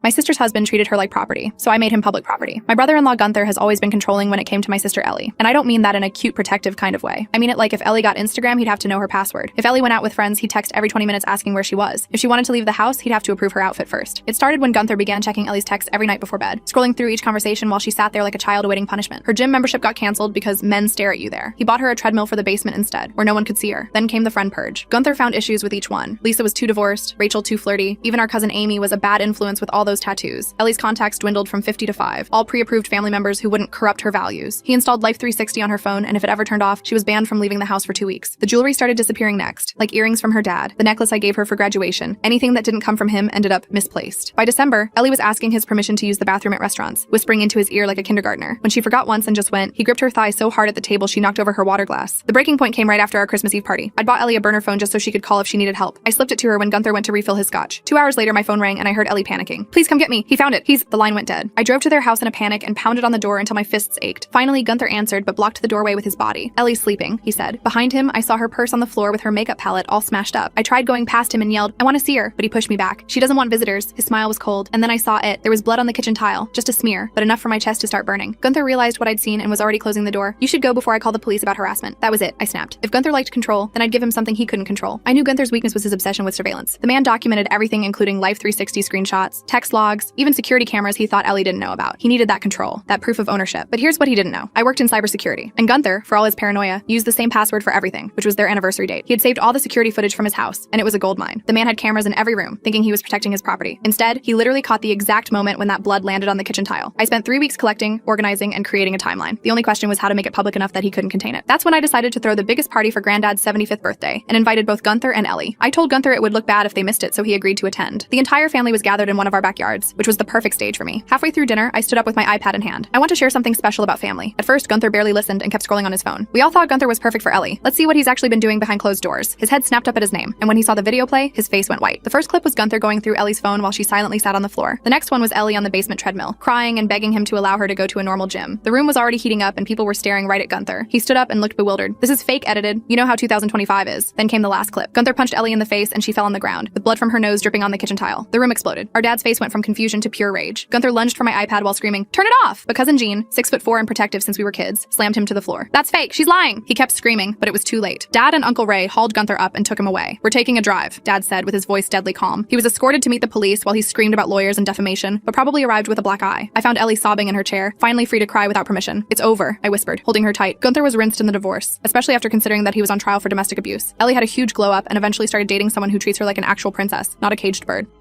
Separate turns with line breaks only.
My sister's husband treated her like property, so I made him public property. My brother-in-law Gunther has always been controlling when it came to my sister Ellie, and I don't mean that in a cute protective kind of way. I mean it like if Ellie got Instagram, he'd have to know her password. If Ellie went out with friends, he'd text every 20 minutes asking where she was. If she wanted to leave the house, he'd have to approve her outfit first. It started when Gunther began checking Ellie's texts every night before bed, scrolling through each conversation while she sat there like a child awaiting punishment. Her gym membership got canceled because men stare at you there. He bought her a treadmill for the basement instead, where no one could see her. Then came the friend purge. Gunther found issues with each one. Lisa was too divorced, Rachel too flirty, even our cousin Amy was a bad influence with all those tattoos. Ellie's contacts dwindled from 50 to 5, all pre-approved family members who wouldn't corrupt her values. He installed Life 360 on her phone, and if it ever turned off, she was banned from leaving the house for 2 weeks. The jewelry started disappearing next, like earrings from her dad, the necklace I gave her for graduation. Anything that didn't come from him ended up misplaced. By December, Ellie was asking his permission to use the bathroom at restaurants, whispering into his ear like a kindergartner. When she forgot once and just went, he gripped her thigh so hard at the table she knocked over her water glass. The breaking point came right after our Christmas Eve party. I'd bought Ellie a burner phone just so she could call if she needed help. I slipped it to her when Gunther went to refill his scotch. 2 hours later, my phone rang and I heard Ellie panicking. "Please come get me. He found it. The line went dead." I drove to their house in a panic and pounded on the door until my fists ached. Finally, Gunther answered but blocked the doorway with his body. "Ellie's sleeping," he said. Behind him, I saw her purse on the floor with her makeup palette all smashed up. I tried going past him and yelled, "I want to see her," but he pushed me back. "She doesn't want visitors." His smile was cold, and then I saw it. There was blood on the kitchen tile, just a smear, but enough for my chest to start burning. Gunther realized what I'd seen and was already closing the door. "You should go before I call the police about harassment." That was it, I snapped. If Gunther liked control, then I'd give him something he couldn't control. I knew Gunther's weakness was his obsession with surveillance. The man documented everything, including Life 360 screenshots, text logs, even security cameras he thought Ellie didn't know about. He needed that control, that proof of ownership. But here's what he didn't know. I worked in cybersecurity, and Gunther, for all his paranoia, used the same password for everything, which was their anniversary date. He had saved all the security footage from his house, and it was a goldmine. The man had cameras in every room, thinking he was protecting his property. Instead, he literally caught the exact moment when that blood landed on the kitchen tile. I spent 3 weeks collecting, organizing, and creating a timeline. The only question was how to make it public enough that he couldn't contain it. That's when I decided to throw the biggest party for Granddad's 75th birthday, and invited both Gunther and Ellie. I told Gunther it would look bad if they missed it, so he agreed to attend. The entire family was gathered in one of our backyards, which was the perfect stage for me. Halfway through dinner, I stood up with my iPad in hand. I want to share something special about family. At first, Gunther barely listened and kept scrolling on his phone. We all thought Gunther was perfect for Ellie. Let's see what he's actually been doing behind closed doors. His head snapped up at his name, and when he saw the video play, his face went white. The first clip was Gunther going through Ellie's phone while she silently sat on the floor. The next one was Ellie on the basement treadmill, crying and begging him to allow her to go to a normal gym. The room was already heating up and people were staring right at Gunther. He stood up and looked bewildered. "This is fake edited. You know how 2025 is." Then came the last clip. Gunther punched Ellie in the face and she fell on the ground, with blood from her nose dripping on the kitchen tile. The room exploded. Our dad's face went from confusion to pure rage. Gunther lunged for my iPad while screaming, "Turn it off!" But cousin Jean, 6'4" and protective since we were kids, slammed him to the floor. "That's fake. She's lying." He kept screaming, but it was too late. Dad and Uncle Ray hauled Gunther up and took him away. "We're taking a drive," Dad said with his voice deadly calm. He was escorted to meet the police while he screamed about lawyers and defamation, but probably arrived with a black eye. I found Ellie sobbing in her chair, finally free to cry without permission. "It's over," I whispered, holding her tight. Gunther was rinsed in the divorce, especially after considering that he was on trial for domestic abuse. Ellie had a huge glow up and eventually started dating someone who treats her like an actual princess, not a caged bird.